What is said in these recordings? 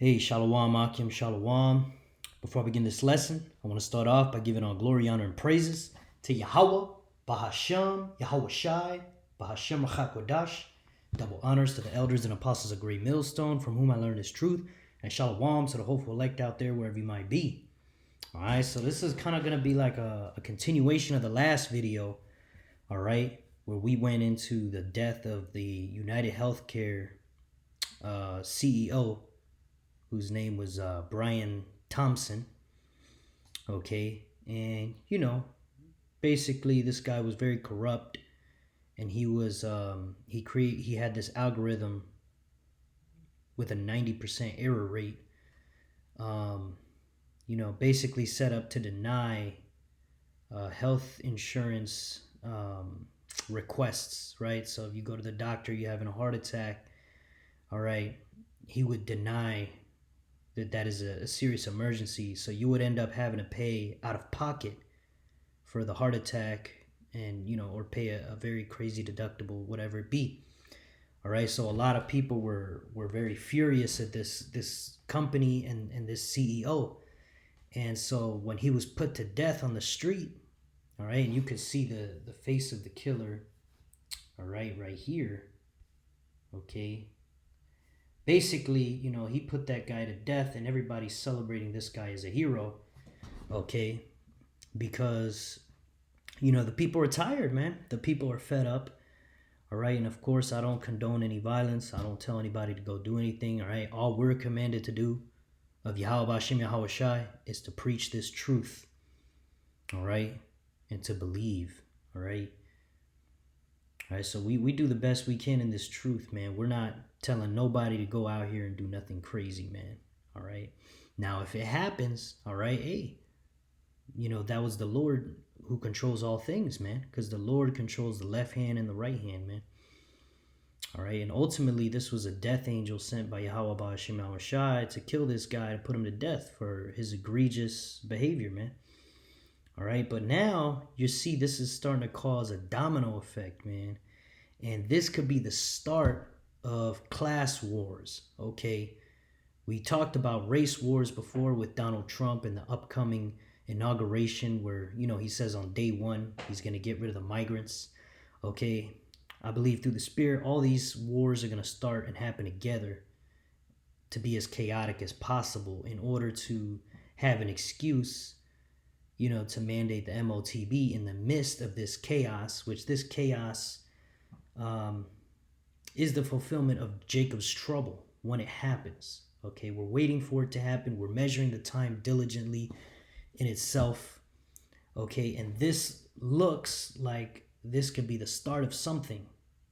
Hey, Shalom, Akim, Shalom. Before I begin this lesson, I want to start off by giving all glory, honor, and praises to Yahweh, Bahashem, Yahweh Shai, Bahashem Rachakodash. Double honors to the elders and apostles of Great Millstone, from whom I learned this truth, and Shalom to the hopeful elect out there, wherever you might be. All right, so this is kind of going to be like a continuation of the last video, all right, where we went into the death of the United Healthcare CEO, whose name was Brian Thompson. Okay, and basically this guy was very corrupt, and he was he had this algorithm with a 90% error rate. Basically set up to deny health insurance requests, right? So if you go to the doctor, you're having a heart attack, all right, he would deny that is a serious emergency. So you would end up having to pay out of pocket for the heart attack, and or pay a very crazy deductible, whatever it be. All right, so a lot of people were very furious at this company and this CEO. And so when he was put to death on the street, all right, and you could see the face of the killer, all right here, okay. Basically, he put that guy to death, and everybody's celebrating this guy as a hero, okay? Because, the people are tired, man. The people are fed up, all right? And of course, I don't condone any violence. I don't tell anybody to go do anything, all right? All we're commanded to do of Yahweh Hashem Yahweh Shai is to preach this truth, all right? And to believe, all right? All right, so we do the best we can in this truth, man. We're not telling nobody to go out here and do nothing crazy, man. All right. Now, if it happens, all right, hey, that was the Lord who controls all things, man, because the Lord controls the left hand and the right hand, man. All right. And ultimately, this was a death angel sent by Yahweh Ba'ashem Yahweh Shai to kill this guy, to put him to death for his egregious behavior, man. All right, but now you see this is starting to cause a domino effect, man. And this could be the start of class wars, okay? We talked about race wars before with Donald Trump and the upcoming inauguration where, he says on day one he's going to get rid of the migrants, okay? I believe through the Spirit, all these wars are going to start and happen together to be as chaotic as possible in order to have an excuse to mandate the MOTB in the midst of this chaos, which this chaos is the fulfillment of Jacob's trouble when it happens. Okay, we're waiting for it to happen. We're measuring the time diligently in itself. Okay, and this looks like this could be the start of something.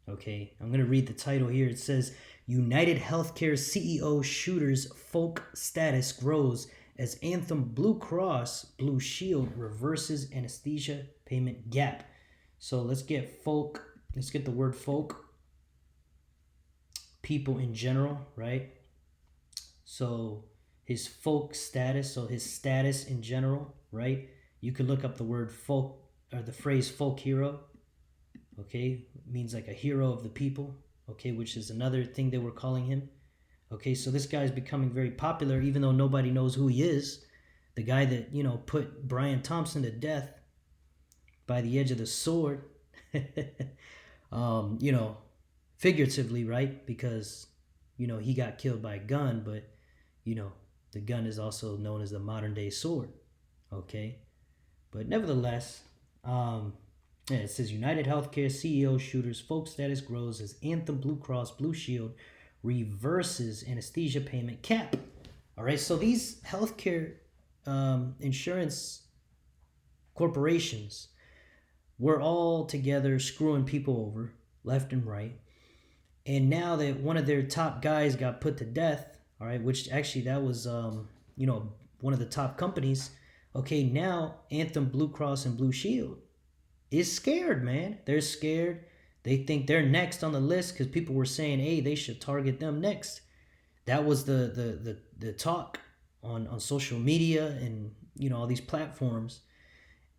Okay, I'm going to read the title here. It says, United Healthcare CEO shooters folk status grows as Anthem Blue Cross Blue Shield reverses anesthesia payment gap. So let's get the word folk, people in general, right? So his folk status, so his status in general, right? You could look up the word folk, or the phrase folk hero, okay? It means like a hero of the people, okay, which is another thing they were calling him. Okay, so this guy is becoming very popular, even though nobody knows who he is. The guy that, put Brian Thompson to death by the edge of the sword, figuratively, right? Because, he got killed by a gun, but, the gun is also known as the modern day sword, okay? But nevertheless, it says United Healthcare CEO shooters folk status grows as Anthem Blue Cross Blue Shield reverses anesthesia payment cap. All right, so these healthcare insurance corporations were all together screwing people over left and right. And now that one of their top guys got put to death, all right, which actually that was, one of the top companies. Okay, now Anthem Blue Cross and Blue Shield is scared, man. They're scared. They think they're next on the list because people were saying, hey, they should target them next. That was the talk on social media and, all these platforms.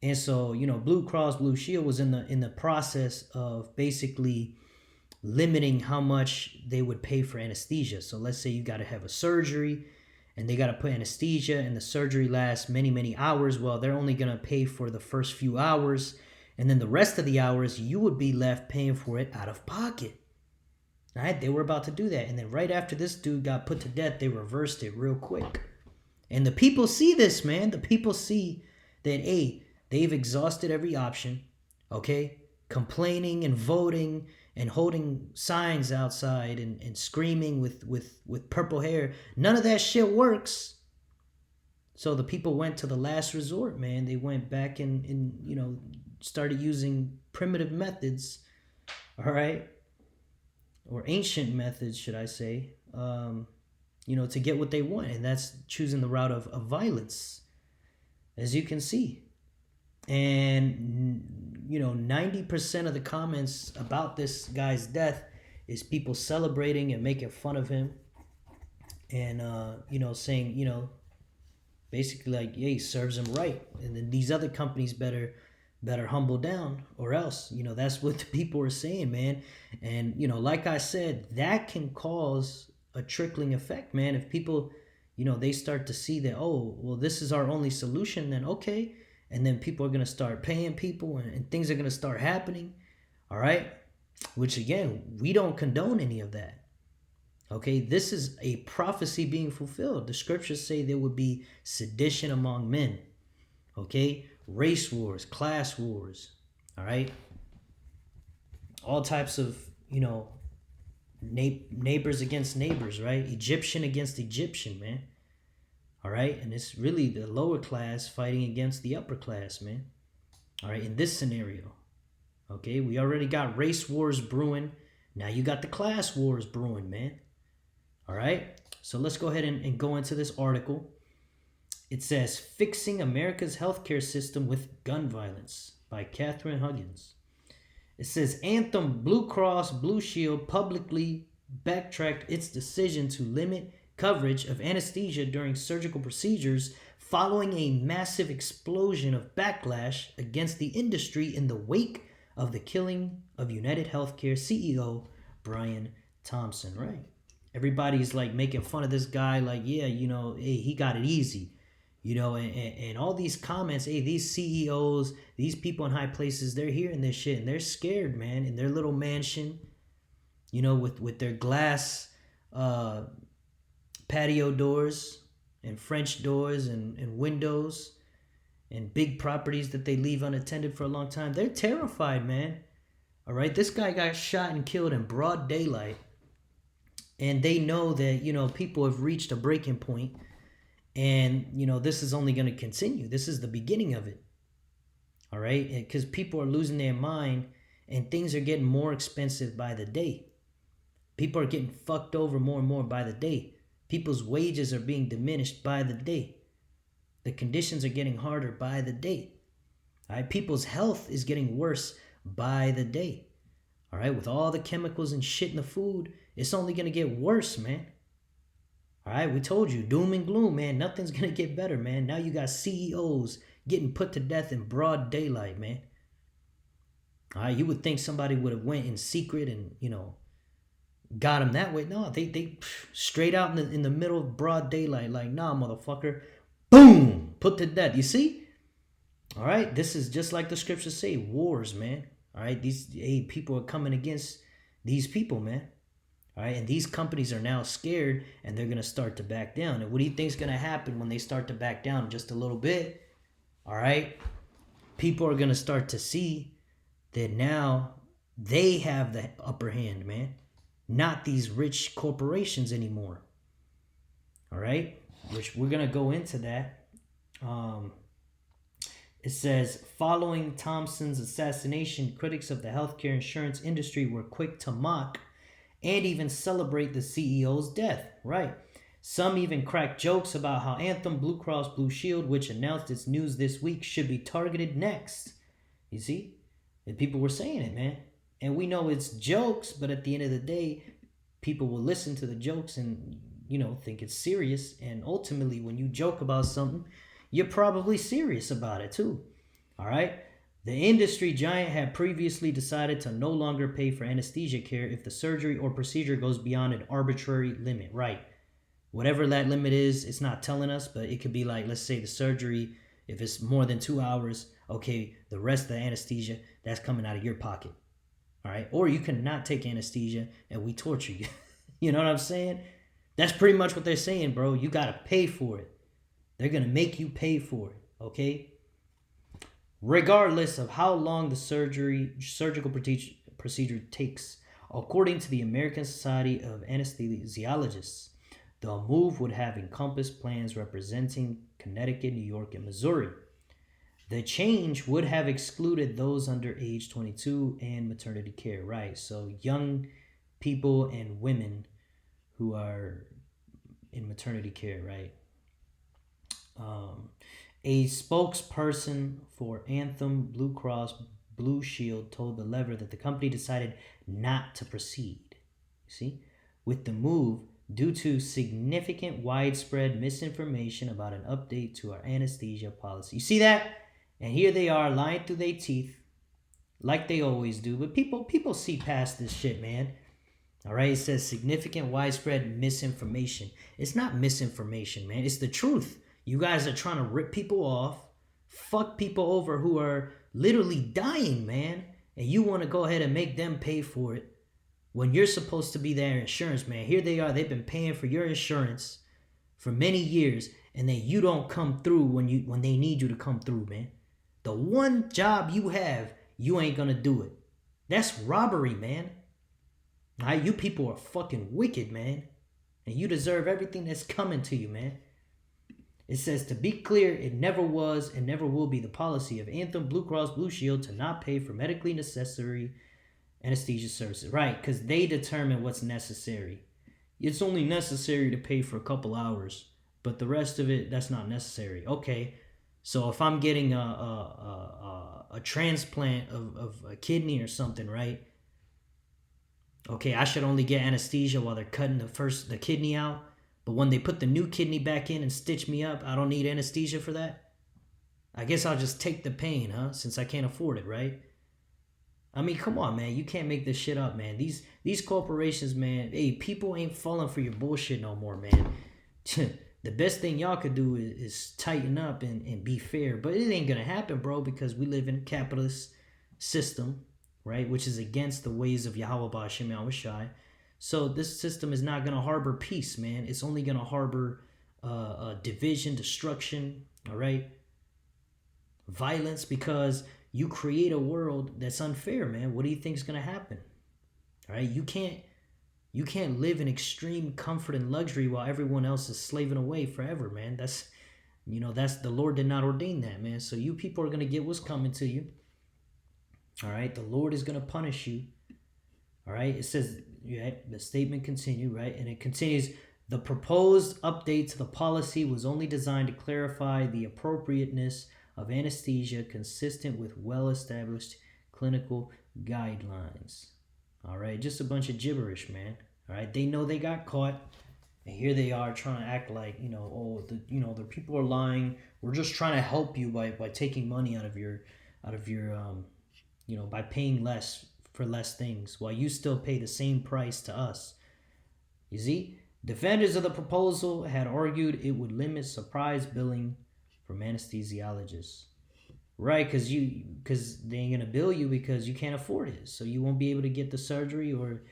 And so, Blue Cross Blue Shield was in the process of basically limiting how much they would pay for anesthesia. So let's say you got to have a surgery and they got to put anesthesia, and the surgery lasts many, many hours. Well, they're only going to pay for the first few hours, and then the rest of the hours, you would be left paying for it out of pocket. All right, they were about to do that. And then right after this dude got put to death, they reversed it real quick. And the people see this, man. The people see that, hey, they've exhausted every option, okay? Complaining and voting and holding signs outside and screaming with purple hair. None of that shit works. So the people went to the last resort, man. They went back and started using primitive methods, all right? Or ancient methods, should I say, to get what they want. And that's choosing the route of violence, as you can see. And 90% of the comments about this guy's death is people celebrating and making fun of him, and saying, basically like, yeah, he serves him right, and then these other companies better humble down, or else. That's what the people are saying, man. And like I said, that can cause a trickling effect, man. If people they start to see that, oh, well, this is our only solution, then okay. And then people are going to start paying people, and things are going to start happening. All right. Which, again, we don't condone any of that. Okay. This is a prophecy being fulfilled. The scriptures say there would be sedition among men. Okay. Race wars, class wars. All right. All types of, neighbors against neighbors, right? Egyptian against Egyptian, man. All right. And it's really the lower class fighting against the upper class, man. All right. In this scenario. Okay. We already got race wars brewing. Now you got the class wars brewing, man. All right. So let's go ahead and go into this article. It says, Fixing America's Healthcare System with Gun Violence by Catherine Huggins. It says, Anthem Blue Cross Blue Shield publicly backtracked its decision to limit coverage of anesthesia during surgical procedures following a massive explosion of backlash against the industry in the wake of the killing of United Healthcare CEO Brian Thompson, right? Everybody's like making fun of this guy, like, yeah, hey, he got it easy. And all these comments, hey, these CEOs, these people in high places, they're hearing this shit and they're scared, man, in their little mansion, with their glass patio doors and French doors and windows and big properties that they leave unattended for a long time. They're terrified, man. All right. This guy got shot and killed in broad daylight. And they know that, people have reached a breaking point. And, this is only going to continue. This is the beginning of it. All right. Because people are losing their mind and things are getting more expensive by the day. People are getting fucked over more and more by the day. People's wages are being diminished by the day. The conditions are getting harder by the day. All right. People's health is getting worse by the day. All right. With all the chemicals and shit in the food, it's only going to get worse, man. All right, we told you, doom and gloom, man. Nothing's going to get better, man. Now you got CEOs getting put to death in broad daylight, man. All right, you would think somebody would have went in secret and, got him that way. No, they straight out in the middle of broad daylight, like, nah, motherfucker. Boom, put to death. You see? All right, this is just like the scriptures say, wars, man. All right, these people are coming against these people, man. All right, and these companies are now scared and they're going to start to back down. And what do you think is going to happen when they start to back down just a little bit? All right, people are going to start to see that now they have the upper hand, man. Not these rich corporations anymore. All right, which we're going to go into that. It says, following Thompson's assassination, critics of the healthcare insurance industry were quick to mock and even celebrate the CEO's death, right? Some even cracked jokes about how Anthem Blue Cross Blue Shield, which announced its news this week, should be targeted next. You see? And people were saying it, man. And we know it's jokes, but at the end of the day, people will listen to the jokes and, think it's serious. And ultimately, when you joke about something, you're probably serious about it too. All right? The industry giant had previously decided to no longer pay for anesthesia care if the surgery or procedure goes beyond an arbitrary limit. Right. Whatever that limit is, it's not telling us, but it could be like, let's say the surgery, if it's more than 2 hours, okay, the rest of the anesthesia, that's coming out of your pocket. All right. Or you can not take anesthesia and we torture you. You know what I'm saying? That's pretty much what they're saying, bro. You got to pay for it. They're going to make you pay for it. Okay. Regardless of how long the surgical procedure takes, according to the American Society of Anesthesiologists, the move would have encompassed plans representing Connecticut, New York, and Missouri. The change would have excluded those under age 22 and maternity care, right? So young people and women who are in maternity care, right? A spokesperson for Anthem Blue Cross Blue Shield told the Lever that the company decided not to proceed, you see, with the move due to significant widespread misinformation about an update to our anesthesia policy. You see that? And here they are lying through their teeth like they always do. But people see past this shit, man. All right, it says significant widespread misinformation. It's not misinformation, man. It's the truth. You guys are trying to rip people off, fuck people over who are literally dying, man. And you want to go ahead and make them pay for it when you're supposed to be their insurance, man. Here they are. They've been paying for your insurance for many years, and then you don't come through when they need you to come through, man. The one job you have, you ain't gonna do it. That's robbery, man. All right, you people are fucking wicked, man. And you deserve everything that's coming to you, man. It says, to be clear, it never was and never will be the policy of Anthem Blue Cross Blue Shield to not pay for medically necessary anesthesia services. Right, because they determine what's necessary. It's only necessary to pay for a couple hours, but the rest of it, that's not necessary. Okay, so if I'm getting a transplant of a kidney or something, right? Okay, I should only get anesthesia while they're cutting the kidney out. But when they put the new kidney back in and stitch me up, I don't need anesthesia for that? I guess I'll just take the pain, huh? Since I can't afford it, right? I mean, come on, man. You can't make this shit up, man. These corporations, man, hey, people ain't falling for your bullshit no more, man. The best thing y'all could do is tighten up and be fair. But it ain't going to happen, bro, because we live in a capitalist system, right? Which is against the ways of Yahweh Ba'Shem Yahushai. So this system is not going to harbor peace, man. It's only going to harbor division, destruction, all right? Violence, because you create a world that's unfair, man. What do you think is going to happen? All right? You can't live in extreme comfort and luxury while everyone else is slaving away forever, man. That's the Lord did not ordain that, man. So you people are going to get what's coming to you. All right? The Lord is going to punish you. All right? It says, yeah, the statement continued, right? And it continues, the proposed update to the policy was only designed to clarify the appropriateness of anesthesia consistent with well-established clinical guidelines. All right, just a bunch of gibberish, man. All right, they know they got caught, and here they are trying to act like, the people are lying. We're just trying to help you by taking money out of your by paying less for less things, while you still pay the same price to us. You see, defenders of the proposal had argued it would limit surprise billing from anesthesiologists, right? Because they ain't gonna bill you because you can't afford it, so you won't be able to get the surgery, or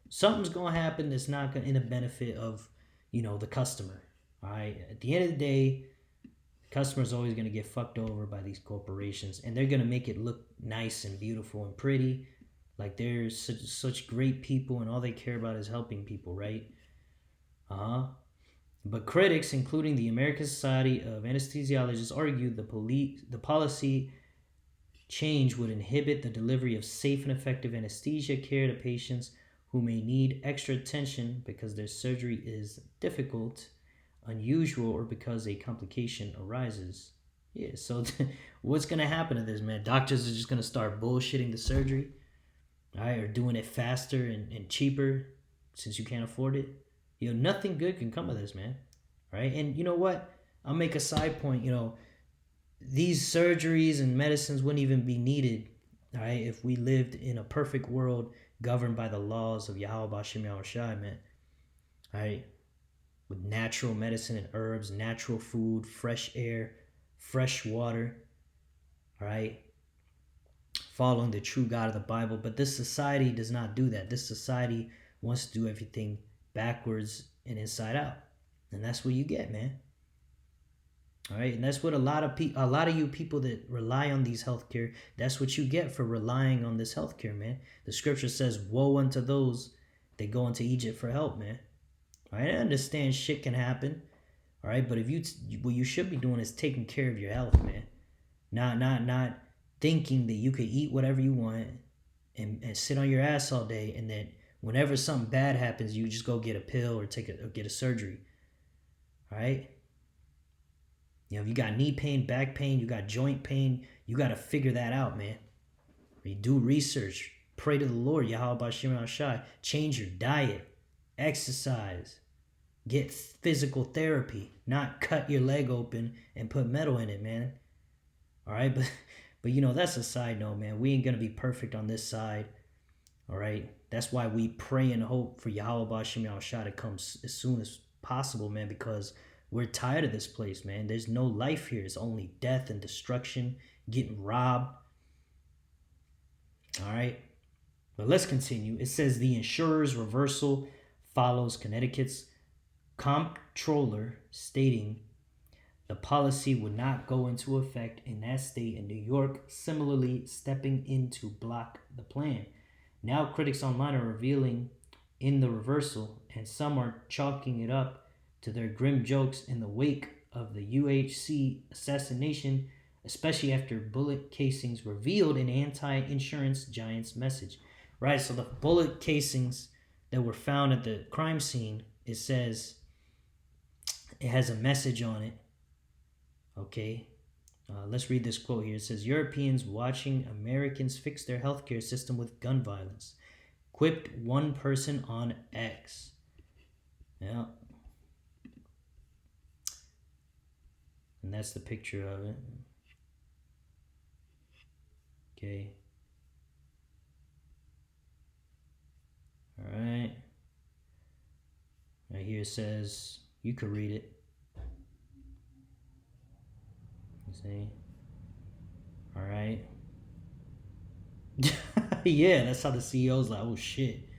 something's gonna happen that's not gonna in the benefit of the customer. All right, at the end of the day, customer's always going to get fucked over by these corporations, and they're going to make it look nice and beautiful and pretty, like they're such great people and all they care about is helping people, right? But critics, including the American Society of Anesthesiologists, argued the policy change would inhibit the delivery of safe and effective anesthesia care to patients who may need extra attention because their surgery is difficult, unusual, or because a complication arises. Yeah, so what's going to happen to this, man? Doctors are just going to start bullshitting the surgery, all right, or doing it faster and cheaper since you can't afford it. Nothing good can come of this, man. All right, and you know what? I'll make a side point. These surgeries and medicines wouldn't even be needed, all right, if we lived in a perfect world governed by the laws of Yahweh Ba'Shem Yahushai, man. All right. with natural medicine and herbs, natural food, fresh air, fresh water, all right? Following the true God of the Bible. But this society does not do that. This society wants to do everything backwards and inside out. And that's what you get, man. All right, and that's what a lot of you people that rely on these healthcare, that's what you get for relying on this healthcare, man. The scripture says, "Woe unto those that go into Egypt for help," man. All right, I understand shit can happen, all right, but if what you should be doing is taking care of your health, man. Not thinking that you could eat whatever you want and sit on your ass all day, and then whenever something bad happens, you just go get a pill or get a surgery. All right. You know, if you got knee pain, back pain, you got joint pain, you got to figure that out, man. You do research, pray to the Lord, Yahweh Bashim Al-Shai, change your diet, exercise, get physical therapy, not cut your leg open and put metal in it, man. All right, but you know, that's a side note, man. We ain't going to be perfect on this side, all right? That's why we pray and hope for Yahweh Bashim Al-Shai to come as soon as possible, man, because we're tired of this place, man. There's no life here. It's only death and destruction, getting robbed. All right. But let's continue. It says the insurer's reversal follows Connecticut's comptroller stating the policy would not go into effect in that state, and New York similarly stepping in to block the plan. Now critics online are revealing in the reversal, and some are chalking it up to their grim jokes in the wake of the UHC assassination, especially after bullet casings revealed an anti-insurance giant's message. Right, so the bullet casings that were found at the crime scene, it says, it has a message on it. Okay, let's read this quote here. It says, Europeans watching Americans fix their healthcare system with gun violence. Quipped one person on X. Yeah. And that's the picture of it. Okay. All right. Right here it says, you could read it. You see? All right. Yeah, that's how the CEO's like, oh shit.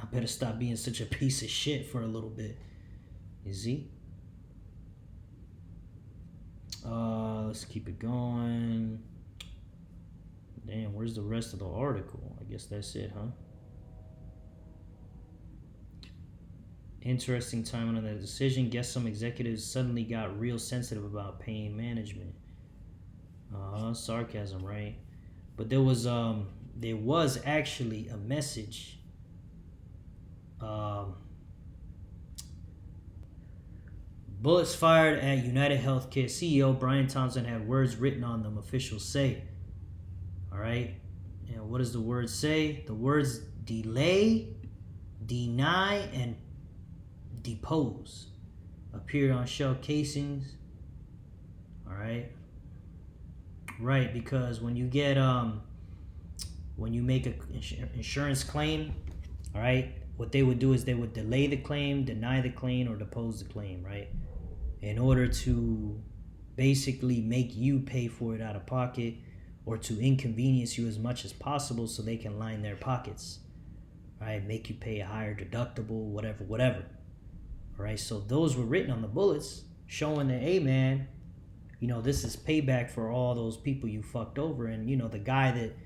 I better stop being such a piece of shit for a little bit. You see? Let's keep it going. Damn, where's the rest of the article? I guess that's it, huh? Interesting timing on that decision. Guess some executives suddenly got real sensitive about pain management. Sarcasm, right? But there was actually a message. Bullets fired at United Healthcare CEO Brian Thompson had words written on them, officials say. All right. And what does the word say? The words delay, deny, and depose appeared on shell casings. All right. Right, because when you get when you make an insurance claim, all right, what they would do is they would delay the claim, deny the claim, or depose the claim, right? In order to basically make you pay for it out of pocket, or to inconvenience you as much as possible so they can line their pockets, right? Make you pay a higher deductible, whatever. All right, so those were written on the bullets, showing that, hey man, you know, this is payback for all those people you fucked over. And, you know, the guy that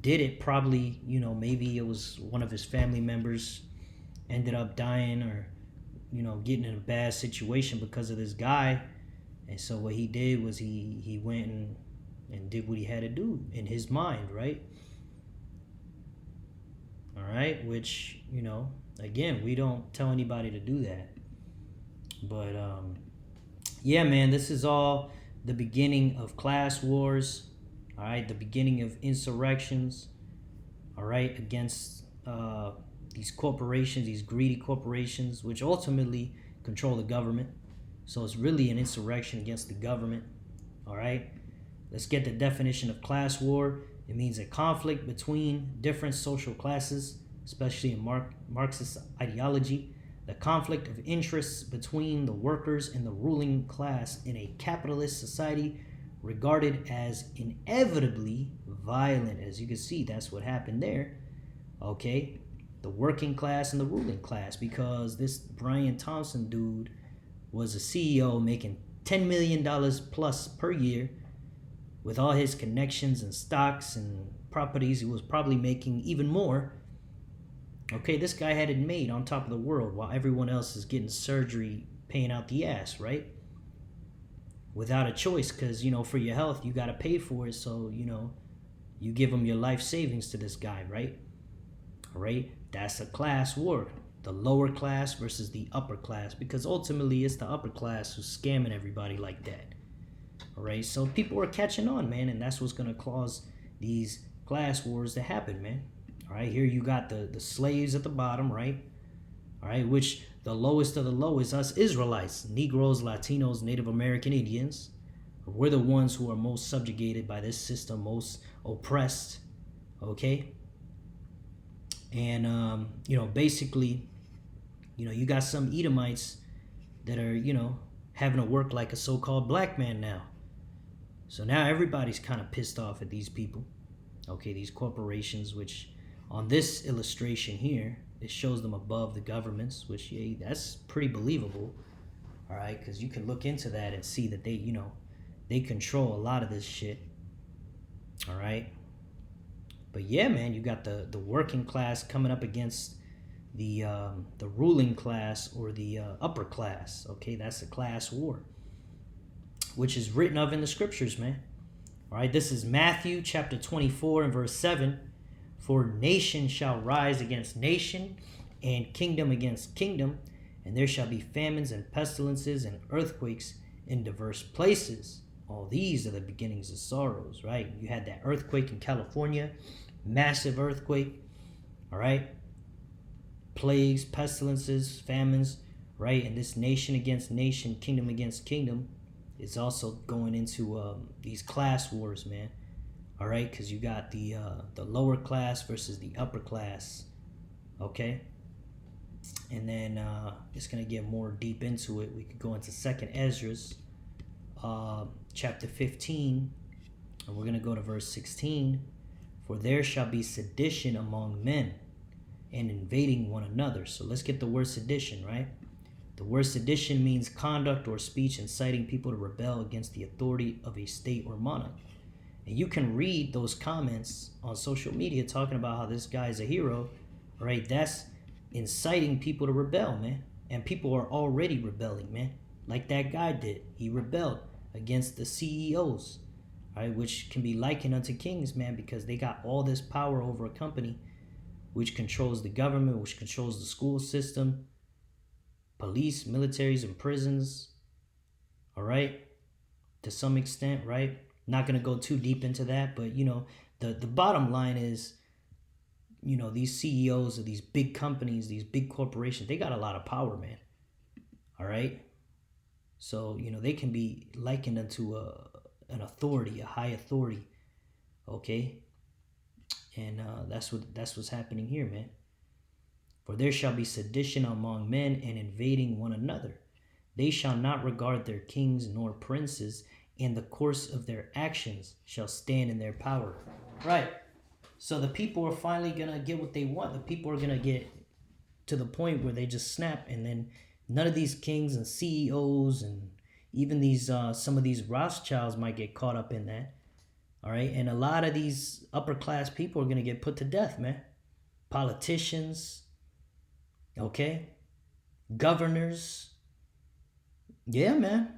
did it probably, you know, maybe it was one of his family members ended up dying, or, you know, getting in a bad situation because of this guy. And so what he did was he went and did what he had to do in his mind, right? All right, which, you know, again, we don't tell anybody to do that. But yeah, man, this is all the beginning of class wars, all right, the beginning of insurrections, all right, against these corporations, these greedy corporations, which ultimately control the government. So it's really an insurrection against the government, all right? Let's get the definition of class war. It means a conflict between different social classes, especially in Marxist ideology, The conflict of interests between the workers and the ruling class in a capitalist society regarded as inevitably violent. As you can see, that's what happened there. Okay, the working class and the ruling class, because this Brian Thompson dude was a CEO making $10 million plus per year with all his connections and stocks and properties. He was probably making even more. Okay, this guy had it made on top of the world while everyone else is getting surgery paying out the ass, right? Without a choice, because, for your health, you got to pay for it. So, you give him your life savings to this guy, right? All right? That's a class war. The lower class versus the upper class, because ultimately it's the upper class who's scamming everybody like that. All right? So people are catching on, man, and that's what's going to cause these class wars to happen, man. All right, here you got the slaves at the bottom, right? All right, which the lowest of the low is us Israelites, Negroes, Latinos, Native American Indians. We're the ones who are most subjugated by this system, most oppressed, okay? And, basically, you got some Edomites that are, having to work like a so-called black man now. So now everybody's kind of pissed off at these people, okay, these corporations, which on this illustration here, it shows them above the governments, which, yeah, that's pretty believable, all right, because you can look into that and see that they control a lot of this shit, all right. But yeah, man, you got the working class coming up against the ruling class or the upper class, okay. That's a class war, which is written of in the scriptures, man. All right, this is Matthew chapter 24 and verse 7. For nation shall rise against nation, and kingdom against kingdom, and there shall be famines and pestilences and earthquakes in diverse places. All these are the beginnings of sorrows, right? You had that earthquake in California, massive earthquake, all right? Plagues, pestilences, famines, right? And this nation against nation, kingdom against kingdom is also going into these class wars, man. All right, because you got the lower class versus the upper class, okay? And then it's going to get more deep into it. We could go into 2nd Esdras, chapter 15, and we're going to go to verse 16. For there shall be sedition among men, and invading one another. So let's get the word sedition, right? The word sedition means conduct or speech inciting people to rebel against the authority of a state or monarch. And you can read those comments on social media talking about how this guy is a hero, right? That's inciting people to rebel, man. And people are already rebelling, man. Like that guy did. He rebelled against the CEOs, right? Which can be likened unto kings, man, because they got all this power over a company which controls the government, which controls the school system, police, militaries, and prisons, all right? To some extent, right? Not going to go too deep into that, but, the bottom line is, these CEOs of these big companies, these big corporations, they got a lot of power, man. All right? So, they can be likened unto an authority, a high authority, okay? And that's what's happening here, man. For there shall be sedition among men and invading one another. They shall not regard their kings nor princes, and the course of their actions shall stand in their power. Right. So the people are finally going to get what they want. The people are going to get to the point where they just snap, and then none of these kings and CEOs and even these some of these Rothschilds might get caught up in that. All right. And a lot of these upper class people are going to get put to death, man. Politicians. Okay. Governors. Yeah, man.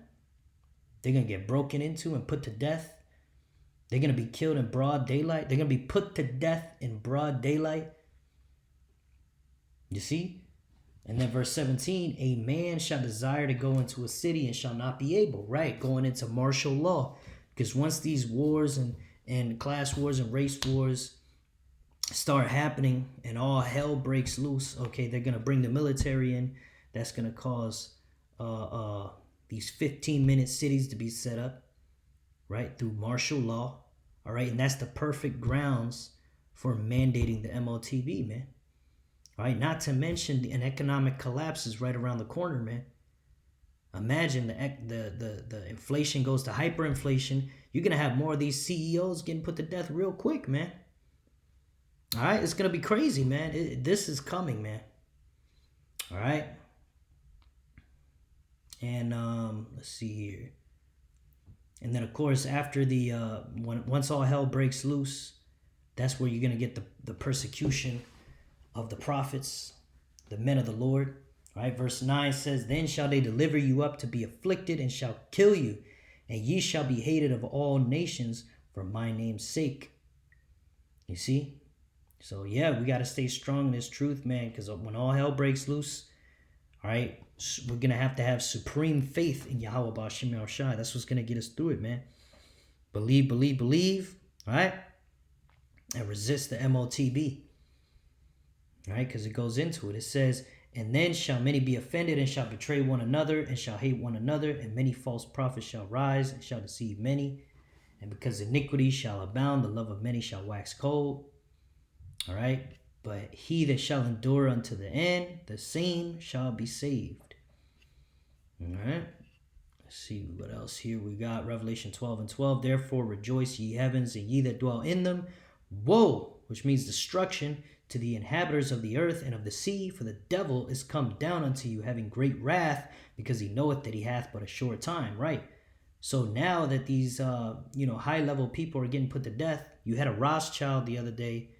They're going to get broken into and put to death. They're going to be killed in broad daylight. They're going to be put to death in broad daylight. You see? And then verse 17, a man shall desire to go into a city and shall not be able. Right, going into martial law. Because once these wars and class wars and race wars start happening and all hell breaks loose, okay, they're going to bring the military in. That's going to cause these 15-minute cities to be set up, right, through martial law, all right, and that's the perfect grounds for mandating the MOTB, man, right? Not to mention an economic collapse is right around the corner, man. Imagine the inflation goes to hyperinflation. You're gonna have more of these CEOs getting put to death real quick, man. All right, it's gonna be crazy, man. This is coming, man. All right, and let's see here. And then of course after the once all hell breaks loose, that's where you're gonna get the persecution of the prophets, the men of the Lord. Right, verse 9 says, "Then shall they deliver you up to be afflicted, and shall kill you, and ye shall be hated of all nations for my name's sake." You see? So yeah, we got to stay strong in this truth, man, because when all hell breaks loose, all right, we're going to have supreme faith in Yahweh B'Shem Yahushai. That's what's going to get us through it, man. Believe, believe, believe, all right? And resist the MOTB, all right? Because it goes into it. It says, "And then shall many be offended, and shall betray one another, and shall hate one another, and many false prophets shall rise, and shall deceive many. And because iniquity shall abound, the love of many shall wax cold." All right? "But he that shall endure unto the end, the same shall be saved." All right? Let's see what else here we got. Revelation 12:12. "Therefore rejoice, ye heavens, and ye that dwell in them. Woe," which means destruction, "to the inhabitants of the earth and of the sea, for the devil is come down unto you, having great wrath, because he knoweth that he hath but a short time." Right? So now that these high-level people are getting put to death, you had a Rothschild the other day,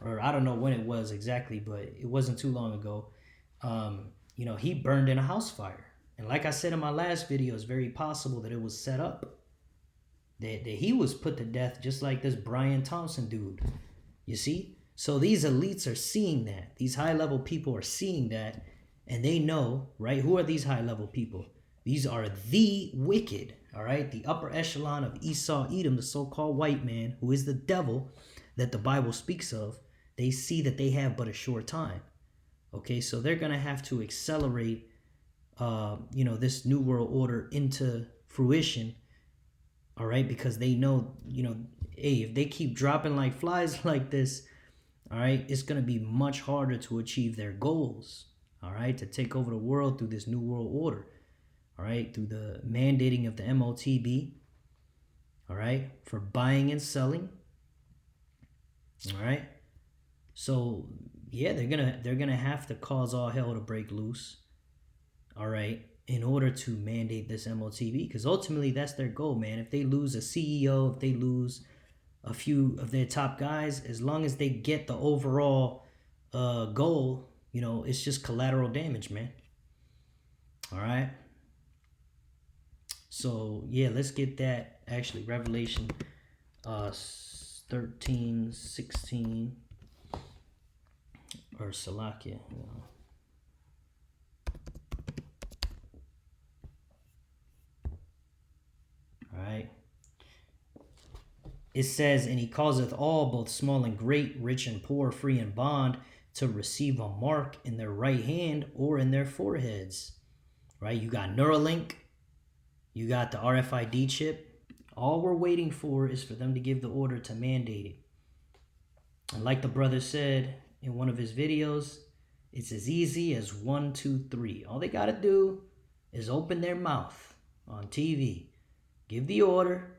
or I don't know when it was exactly, but it wasn't too long ago. He burned in a house fire. And like I said in my last video, it's very possible that it was set up. That he was put to death just like this Brian Thompson dude. You see? So these elites are seeing that. These high-level people are seeing that. And they know, right? Who are these high-level people? These are the wicked, all right? The upper echelon of Esau, Edom, the so-called white man, who is the devil that the Bible speaks of. They see that they have but a short time. Okay, so they're going to have to accelerate, this new world order into fruition. All right, because they know, hey, if they keep dropping like flies like this, all right, it's going to be much harder to achieve their goals, all right, to take over the world through this new world order, all right, through the mandating of the MOTB, all right, for buying and selling, all right. So, yeah, they're gonna have to cause all hell to break loose, all right, in order to mandate this MOTB, because ultimately that's their goal, man. If they lose a CEO, if they lose a few of their top guys, as long as they get the overall goal, it's just collateral damage, man. All right. So yeah, let's get that. Actually, Revelation 13:16 or Salakia. All right. It says, "And he causeth all, both small and great, rich and poor, free and bond, to receive a mark in their right hand or in their foreheads." Right? You got Neuralink. You got the RFID chip. All we're waiting for is for them to give the order to mandate it. And like the brother said in one of his videos, it's as easy as 1, 2, 3. All they got to do is open their mouth on TV, give the order.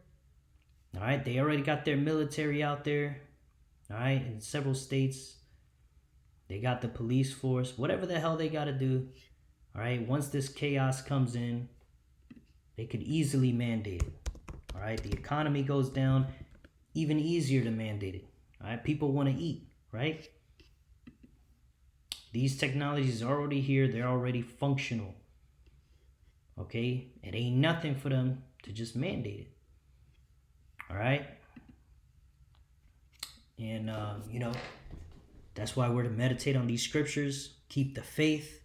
All right, they already got their military out there. All right, in several states, they got the police force, whatever the hell they got to do. All right, once this chaos comes in, they could easily mandate it. All right, the economy goes down, even easier to mandate it. All right, people want to eat, right? These technologies are already here. They're already functional. Okay, it ain't nothing for them to just mandate it. All right, and that's why we're to meditate on these scriptures, keep the faith,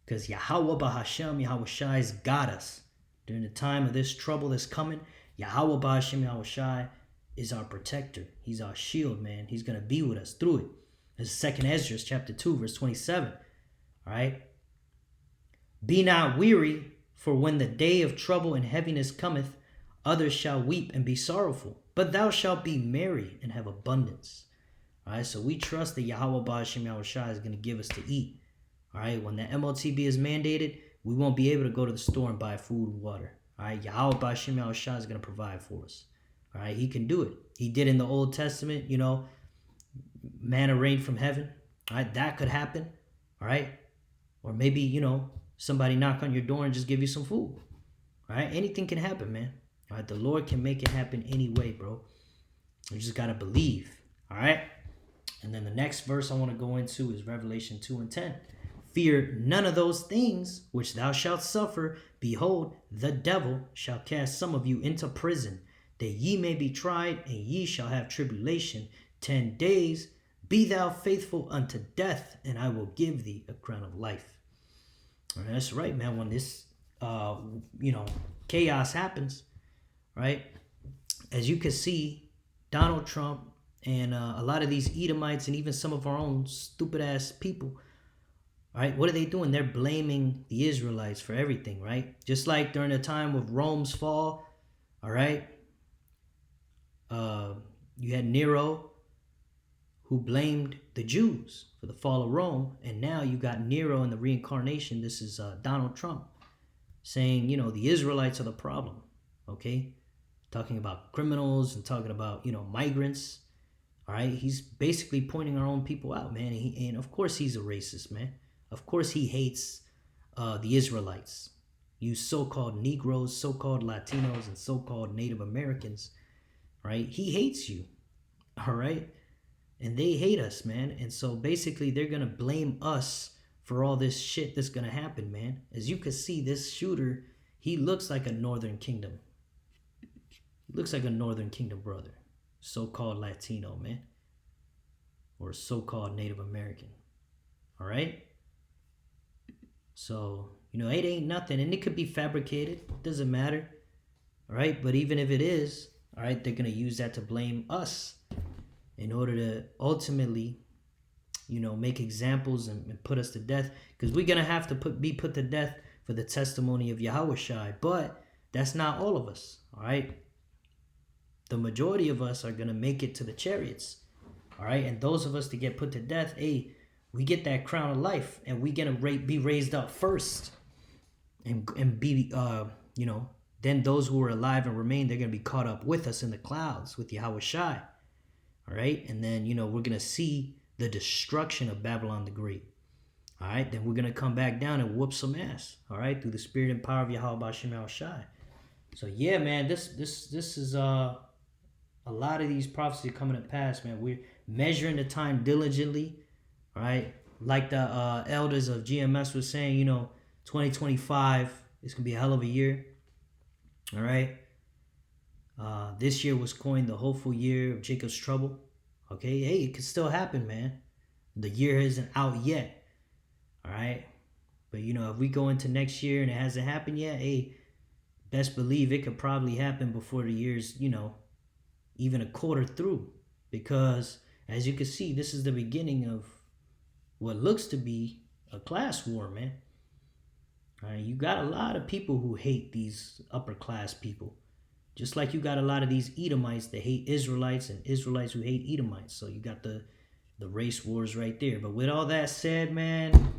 because Yahweh B'Hashem, Yahweh Shai's got us during the time of this trouble that's coming. Yahweh B'Hashem, Yahweh Shai is our protector. He's our shield, man. He's gonna be with us through it. This is 2 Ezra chapter 2, verse 27. All right. "Be not weary, for when the day of trouble and heaviness cometh, others shall weep and be sorrowful, but thou shalt be merry and have abundance." All right, so we trust that Yahweh Ba'ashem Yahushua is going to give us to eat. All right, when the MOTB is mandated, we won't be able to go to the store and buy food and water. All right, Yahweh Ba'ashem Yahushua is going to provide for us. All right, he can do it. He did in the Old Testament, manna rain from heaven. All right, that could happen. All right, or maybe, somebody knock on your door and just give you some food. All right, anything can happen, man. All right, the Lord can make it happen anyway, bro. You just got to believe. All right, and then the next verse I want to go into is Revelation 2:10. Fear none of those things which thou shalt suffer. Behold, the devil shall cast some of you into prison, that ye may be tried, and ye shall have tribulation 10 days. Be thou faithful unto death, and I will give thee a crown of life. All right, that's right, man. When this, chaos happens, right? As you can see, Donald Trump and a lot of these Edomites and even some of our own stupid ass people, all right, what are they doing? They're blaming the Israelites for everything, right? Just like during the time of Rome's fall, all right? You had Nero, who blamed the Jews for the fall of Rome. And now you got Nero in the reincarnation. This is Donald Trump saying, the Israelites are the problem, okay? Talking about criminals and talking about, migrants, all right? He's basically pointing our own people out, man. And of course he's a racist, man. Of course he hates the Israelites. You so-called Negroes, so-called Latinos, and so-called Native Americans, right? He hates you, all right? And they hate us, man. And so basically they're going to blame us for all this shit that's going to happen, man. As you can see, this shooter, he looks like a Northern Kingdom. He looks like a Northern Kingdom brother. So-called Latino, man. Or so-called Native American. All right? So, it ain't nothing. And it could be fabricated. It doesn't matter. All right? But even if it is, all right, they're going to use that to blame us in order to ultimately, make examples and put us to death. Because we're going to have to be put to death for the testimony of Yahushua. But that's not all of us, all right? The majority of us are going to make it to the chariots, all right? And those of us that get put to death, hey, we get that crown of life. And we're going to be raised up first. And be, then those who are alive and remain, they're going to be caught up with us in the clouds with Yahushua. All right, and then, we're going to see the destruction of Babylon the Great. All right, then we're going to come back down and whoop some ass, all right, through the spirit and power of Yahweh Ba'ashem Yahushua. So, yeah, man, this is a lot of these prophecies coming to pass, man. We're measuring the time diligently, all right, like the elders of GMS was saying, 2025 is going to be a hell of a year, all right. This year was coined the hopeful year of Jacob's trouble. Okay, hey, it could still happen, man. The year isn't out yet. All right, but if we go into next year and it hasn't happened yet, hey, best believe it could probably happen before the year's, even a quarter through. Because as you can see, this is the beginning of what looks to be a class war, man. All right, you got a lot of people who hate these upper class people. Just like you got a lot of these Edomites that hate Israelites and Israelites who hate Edomites. So you got the race wars right there. But with all that said, man,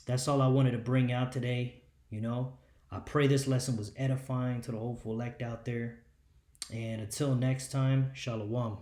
that's all I wanted to bring out today. I pray this lesson was edifying to the hopeful elect out there. And until next time, Shalom.